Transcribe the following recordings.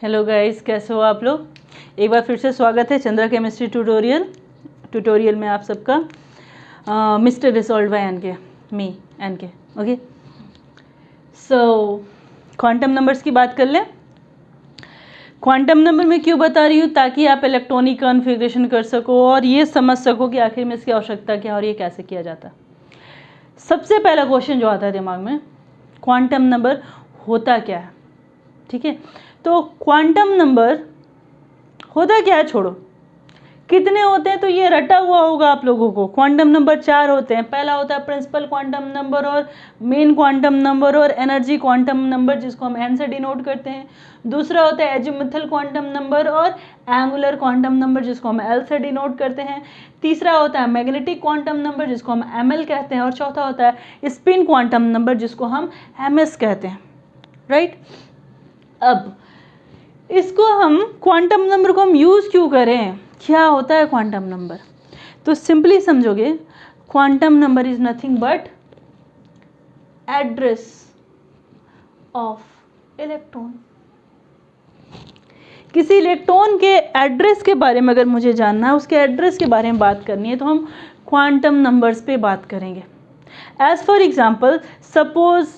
Hello guys, कैसे हो आप लोग। एक बार फिर से स्वागत है चंद्रा केमिस्ट्री ट्यूटोरियल में आप सबका। मिस्टर रिजॉल्व बाय एन के, मी एन के। ओके, सो क्वांटम नंबर्स की बात कर लें। क्वांटम नंबर मैं क्यों बता रही हूँ, ताकि आप इलेक्ट्रॉनिक कॉन्फ़िगरेशन कर सको और ये समझ सको कि आखिर में इसकी आवश्यकता क्या है और ये कैसे किया जाता है। सबसे पहला क्वेश्चन जो आता है दिमाग में, क्वांटम नंबर होता क्या है। ठीक है, तो क्वांटम नंबर होता क्या है छोड़ो, कितने होते हैं तो ये रटा हुआ होगा आप लोगों को। क्वांटम नंबर 4 होते हैं। पहला होता है प्रिंसिपल क्वांटम नंबर और मेन क्वांटम नंबर और एनर्जी क्वांटम नंबर, जिसको हम एन से डिनोट करते हैं। दूसरा होता है एजिमुथल क्वांटम नंबर और एंगुलर क्वांटम नंबर, जिसको हम एल से डिनोट करते हैं। तीसरा होता है मैग्नेटिक क्वांटम नंबर, जिसको हम एम एल कहते हैं। और चौथा होता है स्पिन क्वांटम नंबर, जिसको हम एम एस कहते हैं। राइट, अब इसको हम क्वांटम नंबर को हम यूज़ क्यों करें, क्या होता है क्वांटम नंबर, तो सिंपली समझोगे, quantum number is nothing but address of electron. किसी इलेक्ट्रॉन के एड्रेस के बारे में अगर मुझे जानना है, उसके एड्रेस के बारे में बात करनी है, तो हम क्वांटम नंबर्स पे बात करेंगे। एज फॉर एग्जाम्पल, सपोज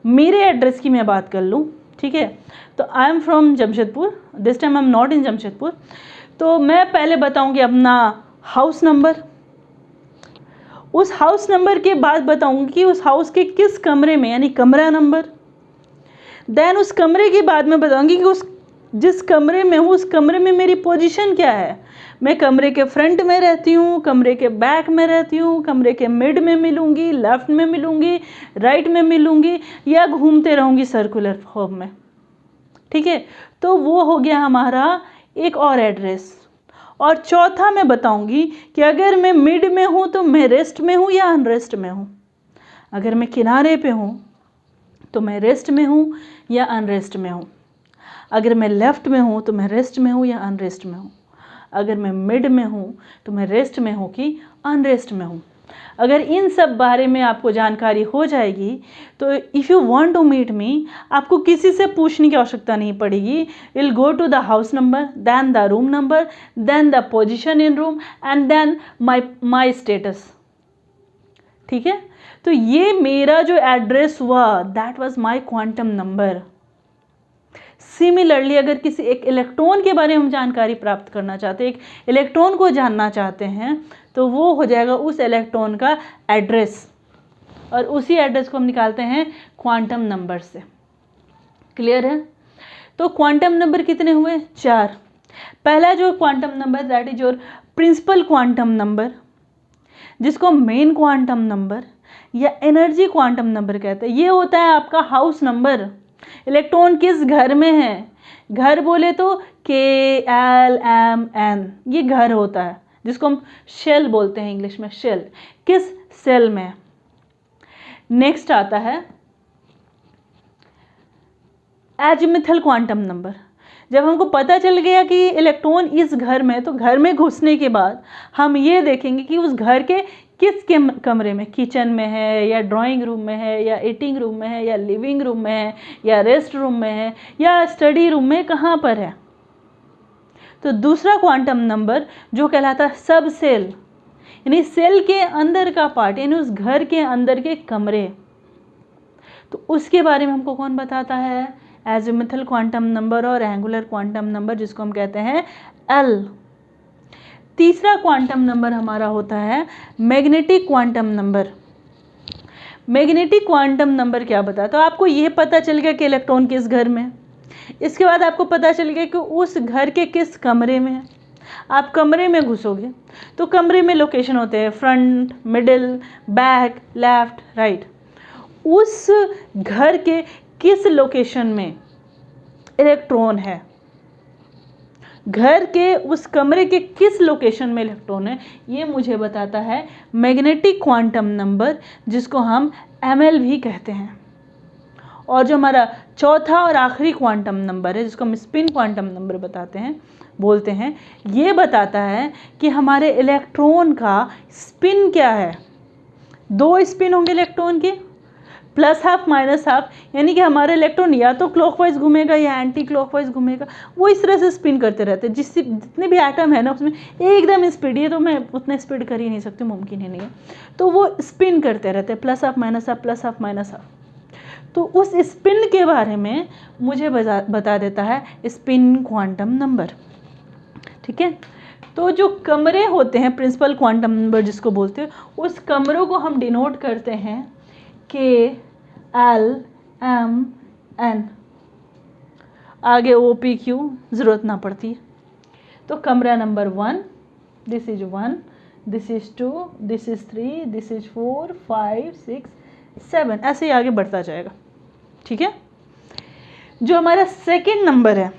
मेरे एड्रेस की मैं बात कर लूँ, ठीक है, तो I am from Jamshedpur, this time I am not in Jamshedpur. तो मैं पहले बताऊंगी अपना हाउस नंबर, उस हाउस नंबर के बाद बताऊंगी कि उस हाउस के किस कमरे में, यानी कमरा नंबर। देन उस कमरे के बाद मैं बताऊंगी कि उस जिस कमरे में हूँ, उस कमरे में मेरी पोजीशन क्या है। मैं कमरे के फ्रंट में रहती हूँ, कमरे के बैक में रहती हूँ, कमरे के मिड में मिलूंगी, लेफ्ट में मिलूंगी, राइट में मिलूंगी, या घूमते रहूंगी सर्कुलर फॉर्म में। ठीक है, तो वो हो गया हमारा एक और एड्रेस। और चौथा मैं बताऊंगी कि अगर मैं मिड में हूँ तो मैं रेस्ट में हूँ या अनरेस्ट में हूँ। अगर मैं किनारे पे हूँ तो मैं रेस्ट में हूँ या अनरेस्ट में हूँ। अगर मैं लेफ्ट में हूँ तो मैं रेस्ट में हूँ या अनरेस्ट में हूँ। अगर मैं मिड में हूँ तो मैं रेस्ट में हूँ कि अनरेस्ट में हूँ। अगर इन सब बारे में आपको जानकारी हो जाएगी तो if you want to meet me, आपको किसी से पूछने की आवश्यकता नहीं पड़ेगी। Will go to the house number, then the room number, then the position in room and then my status. ठीक है, तो ये मेरा जो एड्रेस हुआ, that was my quantum number. Similarly, अगर किसी एक इलेक्ट्रॉन के बारे में हम जानकारी प्राप्त करना चाहते हैं, एक इलेक्ट्रॉन को जानना चाहते हैं, तो वो हो जाएगा उस इलेक्ट्रॉन का एड्रेस, और उसी एड्रेस को हम निकालते हैं क्वांटम नंबर से। क्लियर है। तो क्वांटम नंबर कितने हुए, 4। पहला जो quantum number, that is your principal quantum number, जिसको मेन क्वांटम नंबर या एनर्जी क्वांटम नंबर कहते हैं। ये होता है आपका हाउस नंबर। इलेक्ट्रॉन किस घर में है, घर बोले तो KLMN, ये घर होता है, जिसको हम शेल बोलते हैं इंग्लिश में, शेल, किस सेल में। नेक्स्ट आता है एजिमुथल क्वांटम नंबर। जब हमको पता चल गया कि इलेक्ट्रॉन इस घर में, तो घर में घुसने के बाद हम ये देखेंगे कि उस घर के किस कमरे में, किचन में है या ड्राइंग रूम में है या ईटिंग रूम में है या लिविंग रूम में है या रेस्ट रूम में है या स्टडी रूम में, कहाँ पर है। तो दूसरा क्वांटम नंबर जो कहलाता है सब सेल, यानी सेल के अंदर का पार्ट, यानी उस घर के अंदर के कमरे, तो उसके बारे में हमको कौन बताता है, एजिमुथल क्वांटम नंबर और एंगुलर क्वांटम नंबर, जिसको हम कहते हैं एल। तीसरा क्वांटम नंबर हमारा होता है magnetic quantum number. Magnetic quantum number क्या बताता है, तो आपको ये पता चल गया कि इलेक्ट्रॉन किस घर में, इसके बाद आपको पता चल गया कि उस घर के किस कमरे में है। आप कमरे में घुसोगे तो कमरे में लोकेशन होते हैं front, middle, back, left, right. उस घर के किस लोकेशन में इलेक्ट्रॉन है, घर के उस कमरे के किस लोकेशन में इलेक्ट्रॉन है, ये मुझे बताता है मैग्नेटिक क्वांटम नंबर, जिसको हम ML भी कहते हैं। और जो हमारा चौथा और आखिरी क्वांटम नंबर है, जिसको हम स्पिन क्वांटम नंबर बोलते हैं, ये बताता है कि हमारे इलेक्ट्रॉन का स्पिन क्या है। 2 स्पिन होंगे इलेक्ट्रॉन के, प्लस हाफ माइनस हाफ, यानी कि हमारा इलेक्ट्रॉन या तो क्लॉकवाइज घूमेगा या एंटी क्लॉकवाइज घूमेगा, वो इस तरह से स्पिन करते रहते हैं। जिससे जितने भी एटम है ना उसमें एकदम स्पीड, ये तो मैं उतना स्पीड कर ही नहीं सकती, मुमकिन ही नहीं है, तो वो स्पिन करते रहते हैं, plus half minus half, plus half minus half. तो उस स्पिन के बारे में मुझे बता देता है स्पिन क्वांटम नंबर। ठीक है, तो जो कमरे होते हैं प्रिंसिपल क्वांटम नंबर जिसको बोलते हैं, उस कमरों को हम डिनोट करते हैं के एल एम एन, आगे ओ पी क्यू ज़रूरत ना पड़ती है। तो कमरा number 1, this is 1, this is 2, this is 3, this is 4, 5, 6, 7, ऐसे ही आगे बढ़ता जाएगा। ठीक है, जो हमारा सेकेंड नंबर है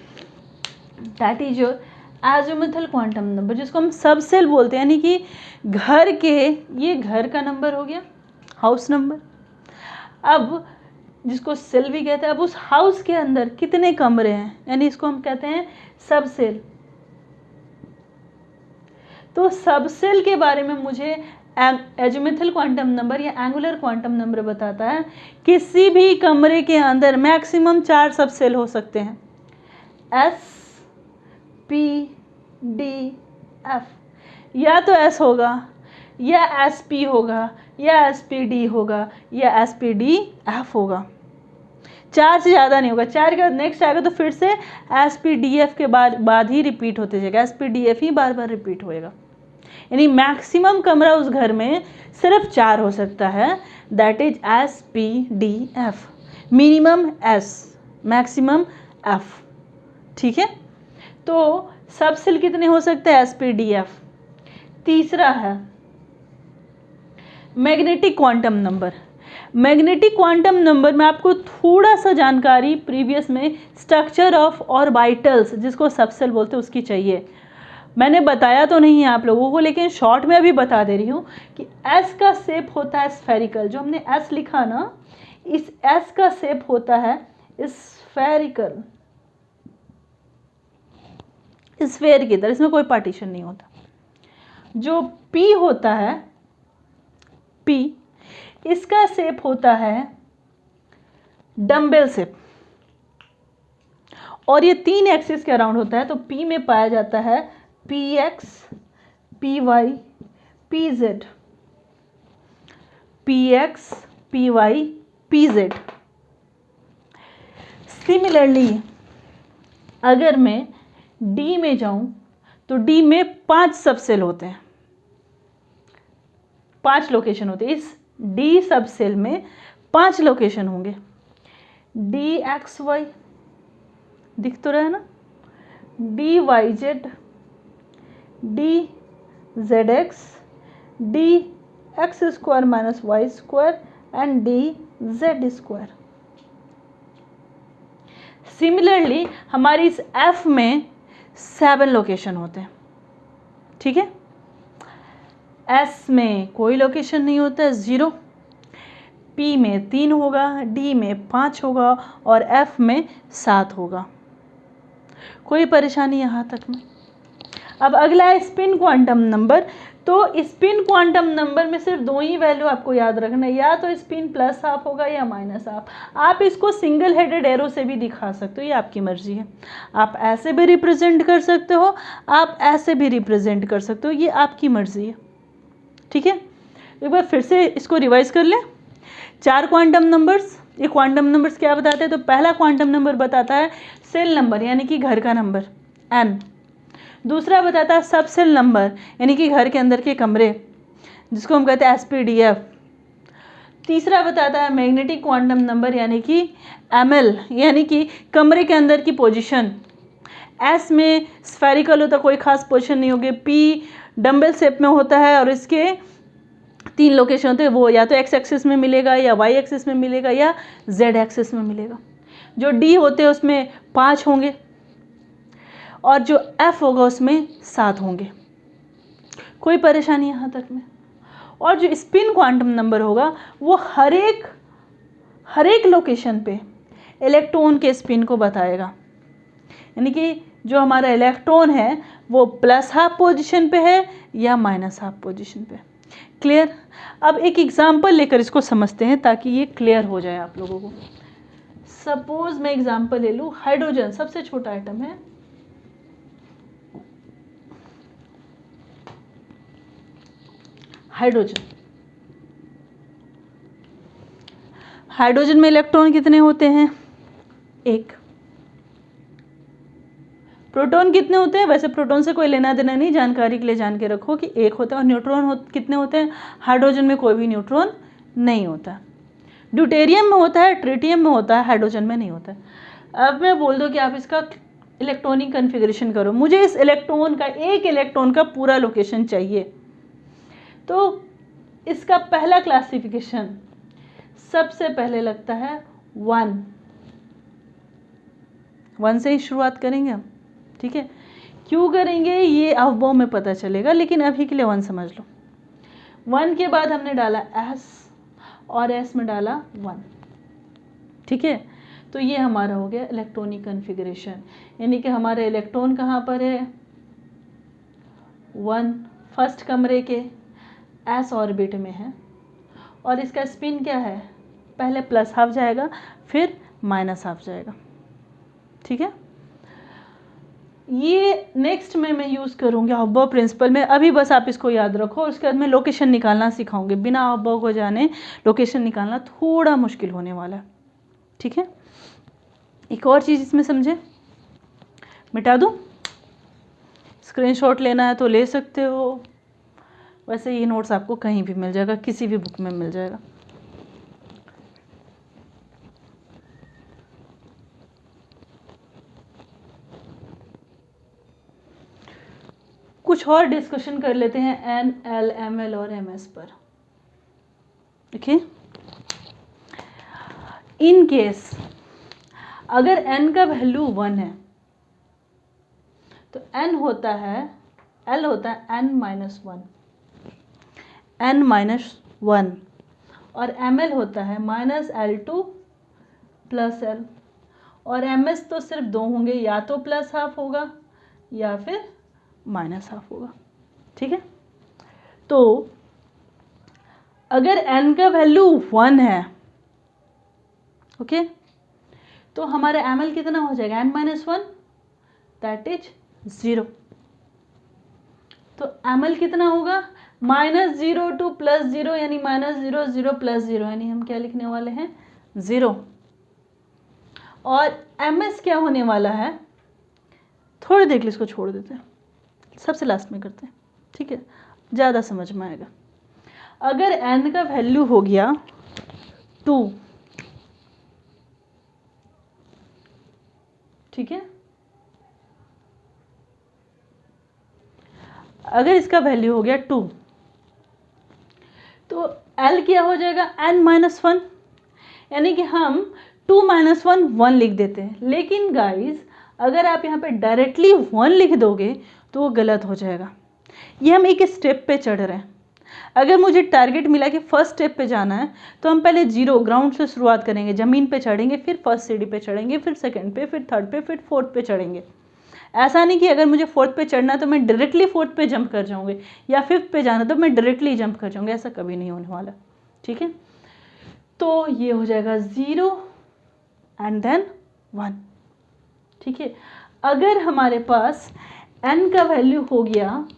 that is your azimuthal quantum number, जिसको हम सब सेल बोलते हैं, यानी कि घर के, ये घर का नंबर हो गया, हाउस नंबर। अब जिसको सेल भी कहते हैं, अब उस हाउस के अंदर कितने कमरे हैं, यानी इसको हम कहते हैं सब सेल। तो सब सेल के बारे में मुझे एजिमुथल क्वांटम नंबर या एंगुलर क्वांटम नंबर बताता है किसी भी कमरे के अंदर मैक्सिमम 4 सब सेल हो सकते हैं, एस पी डी एफ, या तो एस होगा या एस पी होगा या एस पी डी होगा या एस पी डी एफ होगा, 4 से ज़्यादा नहीं होगा। 4 के बाद नेक्स्ट आएगा तो फिर से एस पी डी एफ के बाद ही रिपीट होते जाएगा, एस पी डी एफ ही बार बार रिपीट होएगा, यानी मैक्सिमम कमरा उस घर में सिर्फ 4 हो सकता है, that is S P D F, minimum S, maximum F. ठीक है, तो सब सेल कितने हो सकते हैं, एस पी डी एफ। तीसरा है magnetic quantum number. Magnetic quantum number में आपको थोड़ा सा जानकारी प्रीवियस में स्ट्रक्चर ऑफ ऑर्बिटल्स, जिसको सब सेल बोलते हैं, उसकी चाहिए। मैंने बताया तो नहीं है आप लोगों को, लेकिन शॉर्ट में अभी बता दे रही हूँ कि एस का शेप होता है स्फेरिकल, जो हमने एस लिखा ना, इस एस का शेप होता है स्फेरिकल, स्फेयर की तरह, इसमें कोई पार्टीशन नहीं होता। जो पी होता है, पी, इसका शेप होता है डम्बेल शेप, और ये 3 एक्सिस के अराउंड होता है। तो पी में पाया जाता है P X, P Y, P Z, P X, P Y, P Z. Similarly अगर मैं डी में जाऊं तो डी में 5 सब सेल होते हैं, 5 लोकेशन होते हैं। इस डी सब सेल में 5 लोकेशन होंगे, डी एक्स वाई दिख तो रहा है ना, D Y Z, D Z X, D X square minus Y square and D Z square. Similarly हमारी इस एफ में 7 लोकेशन होते हैं। ठीक है, एस में कोई लोकेशन नहीं होता है, 0, पी में 3 होगा, डी में 5 होगा और एफ में 7 होगा। कोई परेशानी यहाँ तक में? अब अगला है स्पिन क्वांटम नंबर। तो स्पिन क्वांटम नंबर में सिर्फ 2 ही वैल्यू आपको याद रखना है, या तो स्पिन प्लस हाफ होगा या माइनस हाफ। आप इसको सिंगल हेडेड एरो से भी दिखा सकते हो, ये आपकी मर्जी है। आप ऐसे भी रिप्रेजेंट कर सकते हो, आप ऐसे भी रिप्रेजेंट कर सकते हो, ये आपकी मर्जी है। ठीक है, एक बार फिर से इसको रिवाइज कर लें। 4 क्वांटम नंबर्स, ये क्वांटम नंबर्स क्या बताते हैं? तो पहला क्वांटम नंबर बताता है सेल नंबर, यानी कि घर का नंबर n। दूसरा बताता है सब सेल नंबर, यानी कि घर के अंदर के कमरे, जिसको हम कहते हैं SPDF। तीसरा बताता है मैग्नेटिक क्वांटम नंबर, यानी कि ML, यानी कि कमरे के अंदर की पोजीशन। S में स्फेरिकल होता, कोई खास पोजीशन नहीं होगी। P डम्बल शेप में होता है और इसके 3 लोकेशन होते हैं, वो या तो x एक्सिस में मिलेगा या y एक्सिस में मिलेगा या z एक्सिस में मिलेगा। जो D होते हैं उसमें 5 होंगे और जो F होगा उसमें 7 होंगे। कोई परेशानी यहाँ तक में? और जो स्पिन क्वांटम नंबर होगा वो हर एक लोकेशन पे इलेक्ट्रॉन के स्पिन को बताएगा, यानी कि जो हमारा इलेक्ट्रॉन है वो प्लस हाफ पोजीशन पे है या माइनस हाफ पोजीशन पे। क्लियर। अब एक एग्जाम्पल लेकर इसको समझते हैं ताकि ये क्लियर हो जाए आप लोगों को। सपोज मैं एग्जाम्पल ले लूँ, हाइड्रोजन सबसे छोटा आइटम है, हाइड्रोजन। हाइड्रोजन में इलेक्ट्रॉन कितने होते हैं? एक। प्रोटॉन कितने होते हैं? वैसे प्रोटॉन से कोई लेना देना नहीं, जानकारी के लिए जान के रखो कि एक होता है। और न्यूट्रॉन कितने होते हैं? हाइड्रोजन में कोई भी न्यूट्रॉन नहीं होता। ड्यूटेरियम में होता है, ट्रिटियम में होता है, हाइड्रोजन में नहीं होता है। अब मैं बोल दूं कि आप इसका इलेक्ट्रॉनिक कन्फिगरेशन करो, मुझे इस इलेक्ट्रॉन का, एक इलेक्ट्रॉन का पूरा लोकेशन चाहिए। तो इसका पहला क्लासिफिकेशन सबसे पहले लगता है 1 से ही शुरुआत करेंगे हम, ठीक है। क्यों करेंगे ये अवबॉ में पता चलेगा, लेकिन अभी के लिए 1 समझ लो। 1 के बाद हमने डाला S और S में डाला 1, ठीक है। तो ये हमारा हो गया इलेक्ट्रॉनिक कन्फिगरेशन, यानी कि हमारे इलेक्ट्रॉन कहाँ पर है? 1 फर्स्ट कमरे के S ऑर्बिट में है। और इसका स्पिन क्या है? पहले प्लस हाफ जाएगा, फिर माइनस हाफ जाएगा, ठीक है। ये नेक्स्ट में मैं यूज़ करूँगी अवबॉ प्रिंसिपल में। अभी बस आप इसको याद रखो, और उसके बाद मैं लोकेशन निकालना सिखाऊंगी। बिना अवबॉ को जाने लोकेशन निकालना थोड़ा मुश्किल होने वाला है, ठीक है। एक और चीज़ इसमें समझे, मिटा दूँ? स्क्रीनशॉट लेना है तो ले सकते हो, वैसे ये नोट्स आपको कहीं भी मिल जाएगा, किसी भी बुक में मिल जाएगा। कुछ और डिस्कशन कर लेते हैं एन, एल, एम एल और एम एस पर, ओके। इन केस अगर n का वैल्यू 1 है तो n होता है, l होता है n-1, n-1, और ml होता है -L2 + L, और ms तो सिर्फ 2 होंगे, या तो प्लस हाफ होगा या फिर माइनस हाफ होगा, ठीक है। तो अगर n का वैल्यू 1 है, ओके, तो हमारा ml कितना हो जाएगा? n-1, that is 0। तो ml कितना होगा? -0 to +0, यानी -0, 0 + 0, यानी हम क्या लिखने वाले हैं? 0। और ms क्या होने वाला है? थोड़ी देर के लिए इसको छोड़ देते हैं, सबसे लास्ट में करते हैं, ठीक है, ज़्यादा समझ में आएगा। अगर n का वैल्यू हो गया 2, ठीक है, अगर इसका वैल्यू हो गया 2, तो L क्या हो जाएगा? n-1, यानी कि हम 2 - 1 1 लिख देते हैं। लेकिन गाइस अगर आप यहाँ पे डायरेक्टली 1 लिख दोगे तो वो गलत हो जाएगा। ये हम एक स्टेप पे चढ़ रहे हैं। अगर मुझे टारगेट मिला कि फर्स्ट स्टेप पे जाना है तो हम पहले 0 ग्राउंड से शुरुआत करेंगे, ज़मीन पे चढ़ेंगे, फिर फर्स्ट सीढ़ी पे चढ़ेंगे, फिर सेकंड पे, फिर थर्ड पे, फिर फोर्थ पे चढ़ेंगे। ऐसा नहीं कि अगर मुझे फोर्थ पे चढ़ना है तो मैं डायरेक्टली फोर्थ पे जंप कर जाऊँगी, या फिफ्थ पे जाना तो मैं डायरेक्टली जंप कर जाऊँगी, ऐसा कभी नहीं होने वाला, ठीक है। तो ये हो जाएगा 0 एंड देन 1, ठीक है। अगर हमारे पास n का वैल्यू हो गया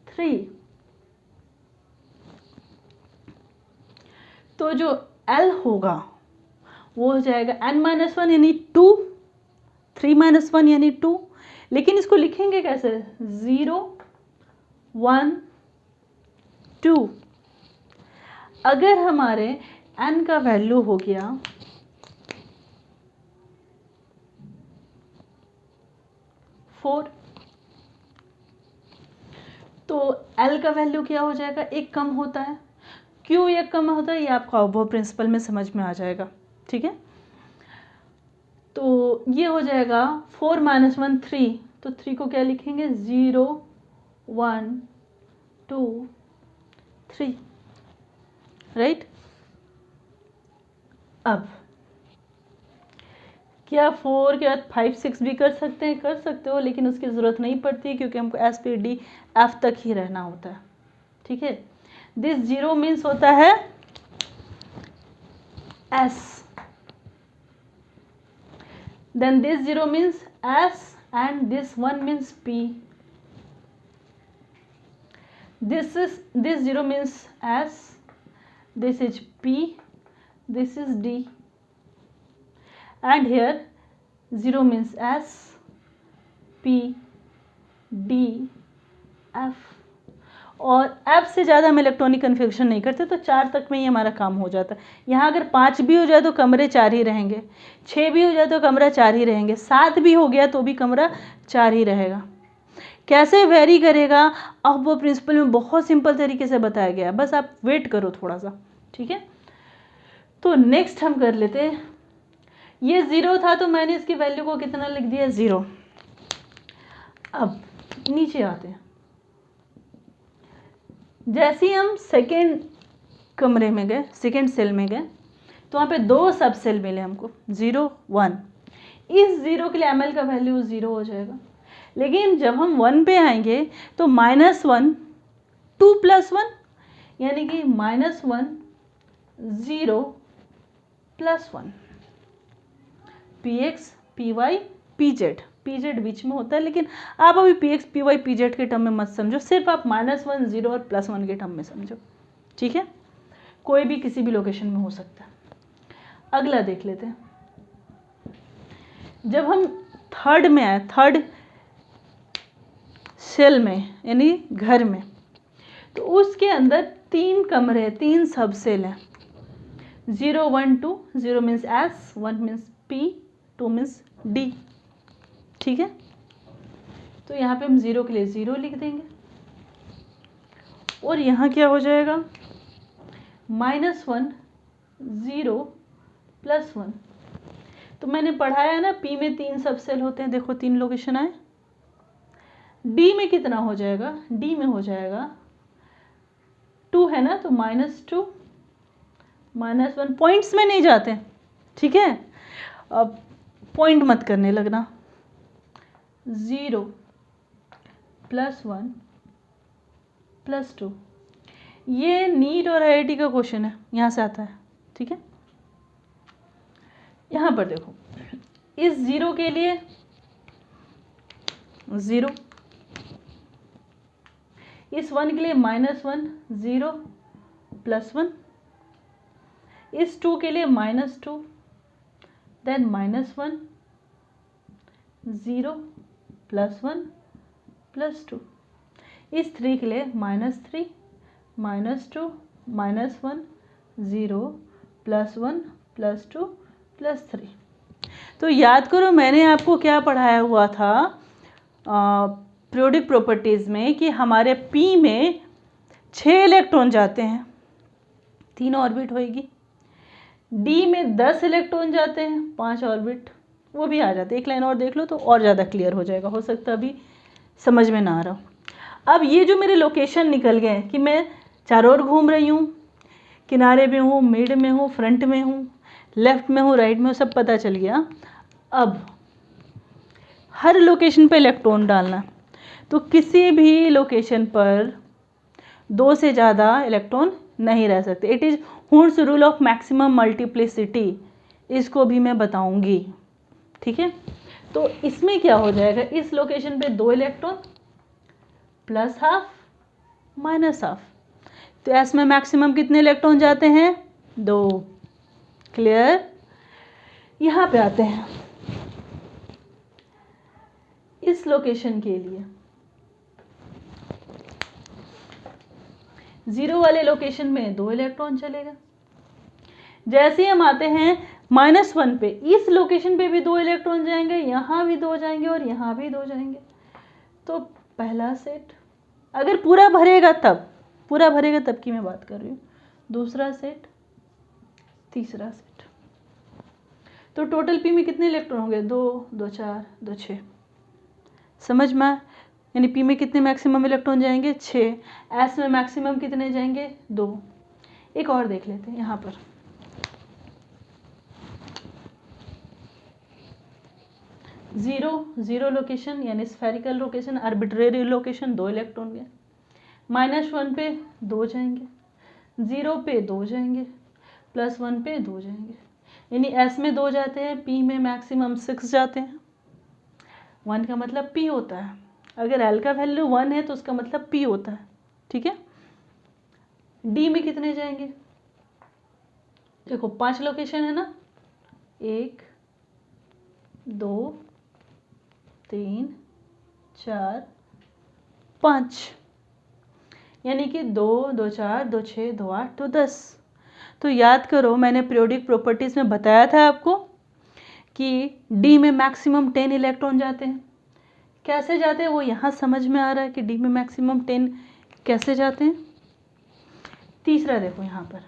3, तो जो L होगा वो हो जाएगा n-1 यानी 2, 3 - 1 यानी 2, लेकिन इसको लिखेंगे कैसे? 0 1 2। अगर हमारे n का वैल्यू हो गया 4, तो L का वैल्यू क्या हो जाएगा? एक कम होता है। क्यों ये कम होता है ये आपको अवबॉ प्रिंसिपल में समझ में आ जाएगा, ठीक है। तो ये हो जाएगा 4 - 1 3, तो 3 को क्या लिखेंगे? 0 1 2 3, राइट। अब क्या 4 के बाद 5 6 भी कर सकते हैं? कर सकते हो, लेकिन उसकी ज़रूरत नहीं पड़ती क्योंकि हमको एस पे डी एफ तक ही रहना होता है। ठीक है, दिस 0 मीन्स होता है S, then this 0 means S and this 1 means P, this 0 means S, this is P, this is D, and here 0 means S, P, D, F, और F से ज़्यादा हम इलेक्ट्रॉनिक कन्फिग्रेशन नहीं करते, तो 4 तक में ही हमारा काम हो जाता है। यहाँ अगर 5 भी हो जाए तो कमरे 4 ही रहेंगे, 6 भी हो जाए तो कमरा 4 ही रहेंगे, 7 भी हो गया तो भी कमरा 4 ही रहेगा। कैसे वेरी करेगा अब वो प्रिंसिपल में बहुत सिंपल तरीके से बताया गया है, बस आप वेट करो थोड़ा सा। ठीक है, तो नेक्स्ट हम कर लेते हैं, ये 0 था तो मैंने इसकी वैल्यू को कितना लिख दिया? 0। अब नीचे आते हैं, जैसे ही हम सेकेंड कमरे में गए, सेकेंड सेल में गए, तो वहाँ पे 2 सब सेल मिले हमको, 0 1। इस 0 के लिए ml का वैल्यू 0 हो जाएगा, लेकिन जब हम 1 पे आएंगे तो -1 2 + 1 यानी कि -1 0 + 1 px py pz, pz बीच में होता है, लेकिन आप अभी px py pz के टर्म में मत समझो, सिर्फ आप -1 0 और +1 के टर्म में समझो। ठीक है, कोई भी किसी भी लोकेशन में हो सकता है। अगला देख लेते हैं, जब हम थर्ड में आए, थर्ड सेल में यानी घर में, तो उसके अंदर 3 कमरे, 3 सब सेल हैं, 0 1 2, 0 means S, 1 means P, 2 means D. ठीक है, तो यहाँ पे हम 0 के लिए 0 लिख देंगे, और यहाँ क्या हो जाएगा? -1 0 + 1। तो मैंने पढ़ाया ना, पी में 3 सब सेल होते हैं, देखो 3 लोकेशन आए। डी में कितना हो जाएगा? डी में हो जाएगा 2 है ना, तो -2 -1, पॉइंट्स में नहीं जाते। ठीक है, अब पॉइंट मत करने लगना, 0 + 1 + 2, ये नीट और IIT का क्वेश्चन है, यहाँ से आता है। ठीक है, यहाँ पर देखो, इस 0 के लिए 0, इस 1 के लिए -1 0 + 1, इस 2 के लिए -2 देन -1 0 + 1 + 2, इस 3 के लिए -3 -2 -1 0 + 1 + 2 + 3। तो याद करो मैंने आपको क्या पढ़ाया हुआ था पीरियोडिक प्रॉपर्टीज़ में, कि हमारे P में 6 इलेक्ट्रॉन जाते हैं, 3 ऑर्बिट होएगी। D में 10 इलेक्ट्रॉन जाते हैं, 5 ऑर्बिट, वो भी आ जाते हैं। एक लाइन और देख लो तो और ज़्यादा क्लियर हो जाएगा, हो सकता है अभी समझ में ना आ रहा हो। अब ये जो मेरे लोकेशन निकल गए कि मैं चारों ओर घूम रही हूँ, किनारे में हूँ, मिड में हूँ, फ्रंट में हूँ, लेफ्ट में हूँ, राइट में हूँ, सब पता चल गया। अब हर लोकेशन पे इलेक्ट्रॉन डालना, तो किसी भी लोकेशन पर 2 से ज़्यादा इलेक्ट्रॉन नहीं रह सकते। इट इज़ हुर्स रूल ऑफ मैक्सिमम मल्टीप्लिसिटी, इसको भी मैं बताऊंगी। ठीक है, तो इसमें क्या हो जाएगा, इस लोकेशन पे 2 इलेक्ट्रॉन +½ -½ तो एस में मैक्सिमम कितने इलेक्ट्रॉन जाते हैं? 2। क्लियर? यहाँ पे आते हैं, इस लोकेशन के लिए 0 वाले लोकेशन में 2 इलेक्ट्रॉन चलेगा। जैसे हम आते हैं -1 पे, इस लोकेशन पे भी 2 इलेक्ट्रॉन जाएंगे, यहाँ भी 2 जाएंगे और यहाँ भी 2 जाएंगे। तो पहला सेट अगर पूरा भरेगा तब, पूरा भरेगा तब की मैं बात कर रही हूँ, दूसरा सेट, तीसरा सेट। तो टोटल पी में कितने इलेक्ट्रॉन होंगे? 2 2 4 2 6। समझ में? यानी पी में कितने मैक्सिमम इलेक्ट्रॉन जाएंगे? 6। एस में मैक्सिमम कितने जाएंगे? 2। एक और देख लेते हैं यहाँ पर, जीरो लोकेशन यानी spherical location, arbitrary location, 2 electron गए। -1 पे 2 जाएंगे, 0 पे 2 जाएंगे, +1 पे 2 जाएंगे, यानी S में 2 जाते हैं, P में मैक्सिमम 6 जाते हैं। 1 का मतलब P होता है, अगर L का वैल्यू 1 है तो उसका मतलब P होता है, ठीक है। D में कितने जाएंगे, देखो 5 लोकेशन है ना, 1 2 3 4 5, यानी कि 2 2 4 2 6 2 8 2 10। तो याद करो मैंने पीरियोडिक प्रॉपर्टीज में बताया था आपको कि डी में मैक्सिमम 10 इलेक्ट्रॉन जाते हैं। कैसे जाते हैं वो यहाँ समझ में आ रहा है कि डी में मैक्सिमम 10 कैसे जाते हैं। तीसरा देखो यहाँ पर,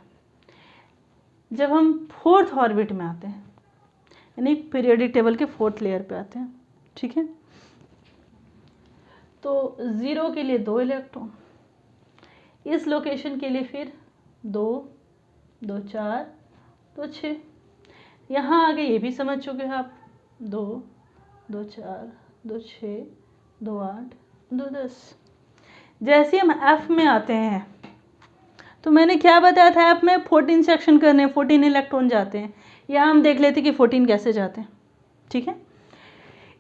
जब हम 4th ऑर्बिट में आते हैं यानी पीरियोडिक टेबल के 4th लेयर पे आते हैं, ठीक है, तो 0 के लिए 2 इलेक्ट्रॉन, इस लोकेशन के लिए फिर 2 2 4 2 6, यहाँ आगे ये भी समझ चुके हैं आप, 2 2 4 2 6 2 8 2 10। जैसे हम F में आते हैं तो मैंने क्या बताया था, F में 14 सेक्शन करने, 14 इलेक्ट्रॉन जाते हैं। यहाँ हम देख लेते कि 14 कैसे जाते हैं, ठीक है।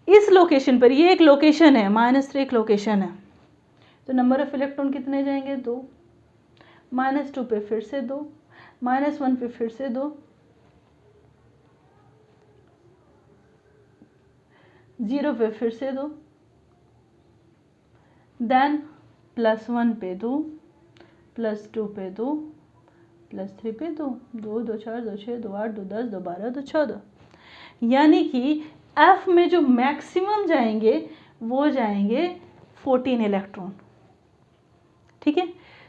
इस लोकेशन पर, ये एक लोकेशन है, -3 एक लोकेशन है, तो नंबर ऑफ इलेक्ट्रॉन कितने जाएंगे, 2। -2 पे फिर से 2, -1 पे फिर से 2, 0 पे फिर से 2, देन +1 पे 2, +2 पे 2, +3 पे 2, 2 2 4 2 6 2 8 2 10 2 12 2 14, यानी कि F में जो मैक्सिमम जाएंगे वो जाएंगे 14 इलेक्ट्रॉन, ठीक है।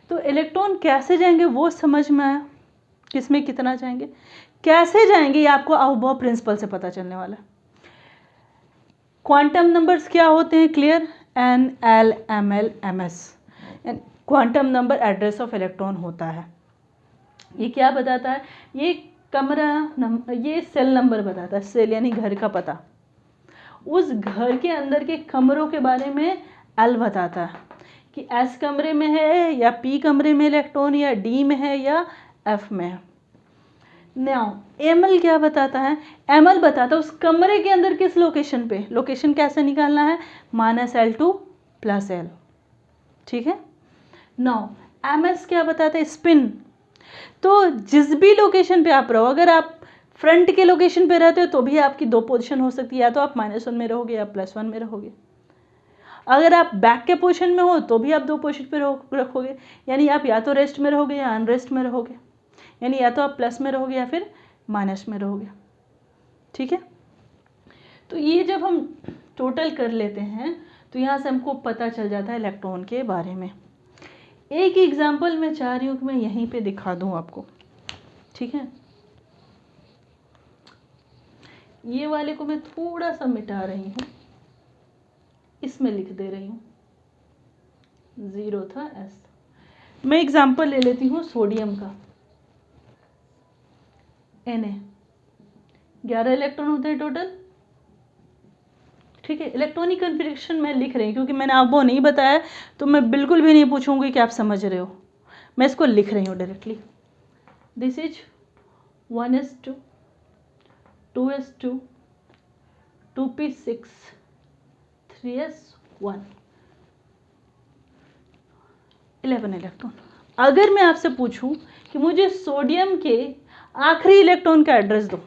तो इलेक्ट्रॉन कैसे जाएंगे वो समझ में आया, किसमें कितना जाएंगे, कैसे जाएंगे ये आपको अबव प्रिंसिपल से पता चलने वाला है। क्वांटम नंबर्स क्या होते हैं, clear, N L M L M S, quantum number address of electron होता है। ये क्या बताता है, ये कमरा नंबर, ये सेल नंबर बताता है, सेल यानी घर का पता, उस घर के अंदर के कमरों के बारे में L बताता है कि S कमरे में है या P कमरे में इलेक्ट्रॉन, या D में है या F में है। नाउ ML क्या बताता है, ML बताता है उस कमरे के अंदर किस लोकेशन पे, लोकेशन कैसे निकालना है, -L2 + L, ठीक है। नाउ MS क्या बताता है, स्पिन, तो जिस भी लोकेशन पे आप रहो, अगर आप फ्रंट के लोकेशन पे रहते हो तो भी आपकी 2 पोजीशन हो सकती है, या तो आप -1 में रहोगे या +1 में रहोगे। अगर आप बैक के पोजीशन में हो तो भी आप 2 पोजीशन पे रखोगे, यानी आप या तो रेस्ट में रहोगे या अनरेस्ट में रहोगे, यानी या तो आप प्लस में रहोगे या फिर माइनस में रहोगे, ठीक है। तो ये जब हम टोटल कर लेते हैं तो यहाँ से हमको पता चल जाता है इलेक्ट्रॉन के बारे में। एक एग्जाम्पल मैं चाह रही हूँ कि मैं यहीं पे दिखा दूँ आपको, ठीक है। ये वाले को मैं थोड़ा सा मिटा रही हूँ, इसमें लिख दे रही हूँ, 0 था S। मैं एग्जाम्पल ले लेती हूँ सोडियम का, Na 11 इलेक्ट्रॉन होते हैं टोटल, ठीक है। इलेक्ट्रॉनिक कन्फिग्रेशन मैं लिख रही हूँ क्योंकि मैंने आपको नहीं बताया, तो मैं बिल्कुल भी नहीं पूछूंगी कि आप समझ रहे हो, मैं इसको लिख रही हूँ directly. This is 1s2 2s2 2p6 3s1 11 electron. अगर मैं आपसे पूछूं कि मुझे सोडियम के आखिरी इलेक्ट्रॉन का एड्रेस दो,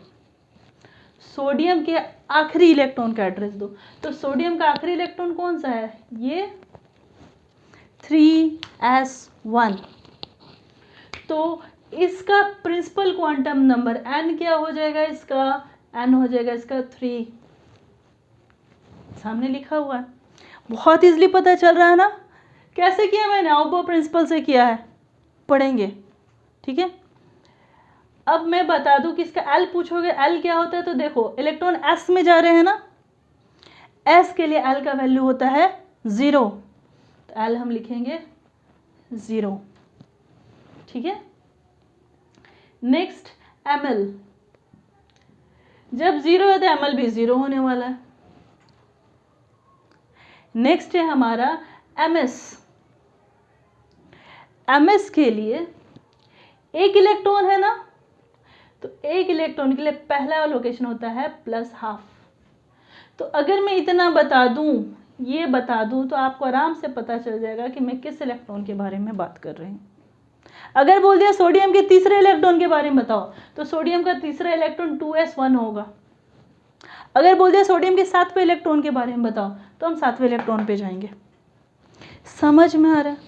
सोडियम के आखिरी इलेक्ट्रॉन का एड्रेस दो, तो सोडियम का आखिरी इलेक्ट्रॉन कौन सा है, ये 3s1। तो इसका प्रिंसिपल क्वांटम नंबर n क्या हो जाएगा, इसका n हो जाएगा इसका 3, सामने लिखा हुआ है, बहुत इजीली पता चल रहा है ना। कैसे किया मैंने, अबव प्रिंसिपल से किया है, पढ़ेंगे, ठीक है। अब मैं बता दूं कि इसका L पूछोगे, L क्या होता है, तो देखो इलेक्ट्रॉन S में जा रहे हैं ना, S के लिए L का वैल्यू होता है 0, तो L हम लिखेंगे 0, ठीक है। नेक्स्ट ML, जब 0 है तो ML भी 0 होने वाला है, नेक्स्ट है हमारा एमएस। एमएस के लिए एक इलेक्ट्रॉन है ना, तो एक इलेक्ट्रॉन के लिए पहला लोकेशन होता है +½ तो अगर मैं इतना बता दूं, ये बता दूं, तो आपको आराम से पता चल जाएगा कि मैं किस इलेक्ट्रॉन के बारे में बात कर रही हूँ। अगर बोल दिया सोडियम के तीसरे इलेक्ट्रॉन के बारे में बताओ, तो सोडियम का तीसरा इलेक्ट्रॉन 2s1 होगा। अगर बोल दिया सोडियम के 7वें इलेक्ट्रॉन के बारे में बताओ, तो हम 7वें इलेक्ट्रॉन पे जाएंगे। समझ में आ रहा है?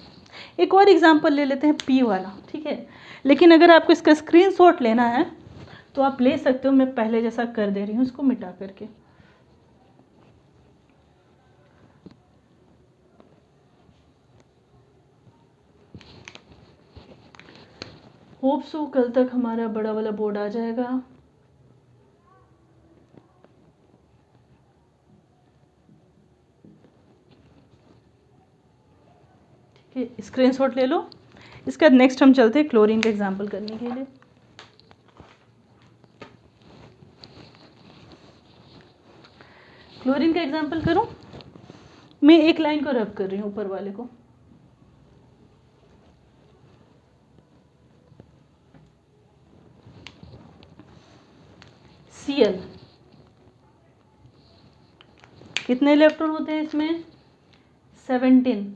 एक और एग्जांपल ले लेते हैं P वाला, ठीक है। लेकिन अगर आपको इसका स्क्रीनशॉट लेना है तो आप ले सकते हो, मैं पहले जैसा कर दे रही हूँ इसको मिटा करके। होप सो कल तक हमारा बड़ा वाला बोर्ड आ जाएगा। ठीक है, स्क्रीनशॉट ले लो। इसका नेक्स्ट हम चलते हैं क्लोरीन का एग्जाम्पल करने के लिए। क्लोरीन का एग्जाम्पल करूं, मैं एक लाइन को रब कर रही हूं ऊपर वाले को। Cl कितने इलेक्ट्रॉन होते हैं इसमें? 17।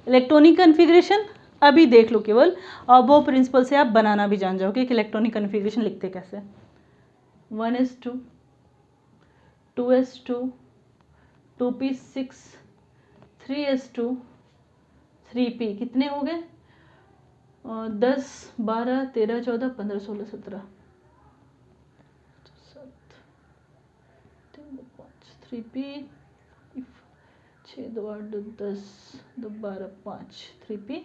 इलेक्ट्रॉनिक कन्फिग्रेशन अभी देख लो, केवल अबोव प्रिंसिपल से आप बनाना भी जान जाओगे कि इलेक्ट्रॉनिक कन्फिग्रेशन लिखते कैसे। 1s2 2s2 2p6 3s2 3p कितने हो गए? 10 12 13 14 15 16 17 3p 6 2 8 2 10 2 12 5 3p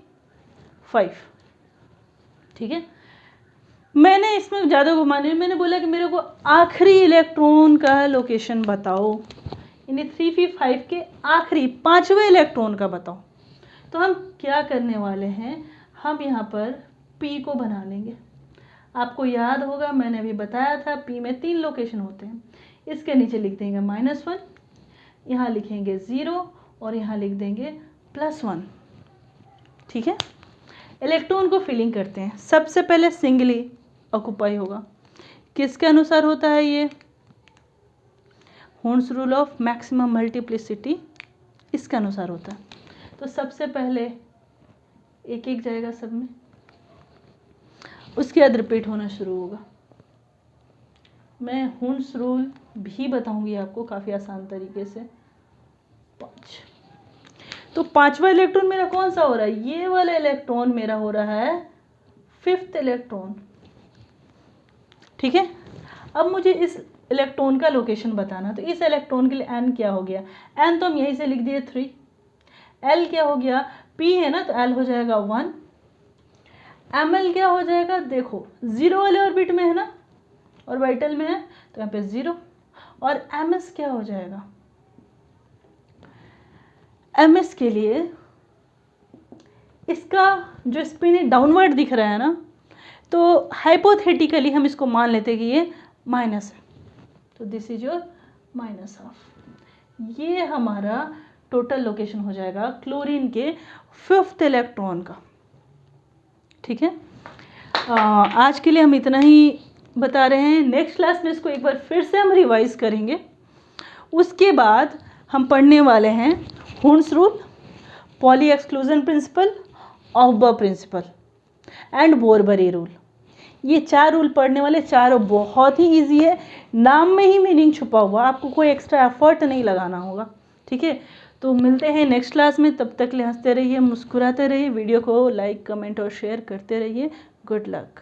5। ठीक है, मैंने इसमें ज़्यादा घुमाने, मैंने बोला कि मेरे को आखिरी इलेक्ट्रॉन का लोकेशन बताओ, यानी 3p5 के आखिरी 5वें इलेक्ट्रॉन का बताओ। तो हम क्या करने वाले हैं, हम यहाँ पर p को बना लेंगे। आपको याद होगा मैंने अभी बताया था p में 3 लोकेशन होते हैं। इसके नीचे लिख देंगे -1, यहाँ लिखेंगे 0 और यहाँ लिख देंगे +1। ठीक है, इलेक्ट्रॉन को फिलिंग करते हैं। सबसे पहले सिंगली ऑक्युपाई होगा। किसके अनुसार होता है ये? Horns rule of maximum multiplicity, इसके अनुसार होता है। तो सबसे पहले एक एक जाएगा सब में, उसके बाद रिपीट होना शुरू होगा। मैं हॉर्न्स रूल भी बताऊंगी आपको काफ़ी आसान तरीके से। 5, तो 5वां इलेक्ट्रॉन मेरा कौन सा हो रहा है? ये वाला इलेक्ट्रॉन मेरा हो रहा है 5th इलेक्ट्रॉन। ठीक है, अब मुझे इस इलेक्ट्रॉन का लोकेशन बताना। तो इस इलेक्ट्रॉन के लिए n क्या हो गया? n तो हम यहीं से लिख दिए 3। l क्या हो गया? p है ना, तो l हो जाएगा 1। ml क्या हो जाएगा? देखो 0 वाले ऑर्बिट में है ना, ऑर्बिटल में है, तो यहाँ पे 0। और ms क्या हो जाएगा? ms के लिए इसका जो स्पिन डाउनवर्ड दिख रहा है ना, तो हाइपोथेटिकली हम इसको मान लेते हैं कि ये माइनस है, तो दिस इज योर -½ ये हमारा टोटल लोकेशन हो जाएगा क्लोरीन के 5th इलेक्ट्रॉन का। ठीक है, आज के लिए हम इतना ही बता रहे हैं। नेक्स्ट क्लास में इसको एक बार फिर से हम रिवाइज करेंगे। उसके बाद हम पढ़ने वाले हैं हॉर्न्स rule, Pauli exclusion principle, aufbau principle and Bohr Bury rule. ये 4 रूल पढ़ने वाले, चारों बहुत ही इजी है, नाम में ही मीनिंग छुपा हुआ, आपको कोई एक्स्ट्रा एफर्ट नहीं लगाना होगा। ठीक है, तो मिलते हैं नेक्स्ट क्लास में। तब तक ले हंसते रहिए, मुस्कुराते रहिए, वीडियो को लाइक कमेंट और शेयर करते रहिए। Good luck.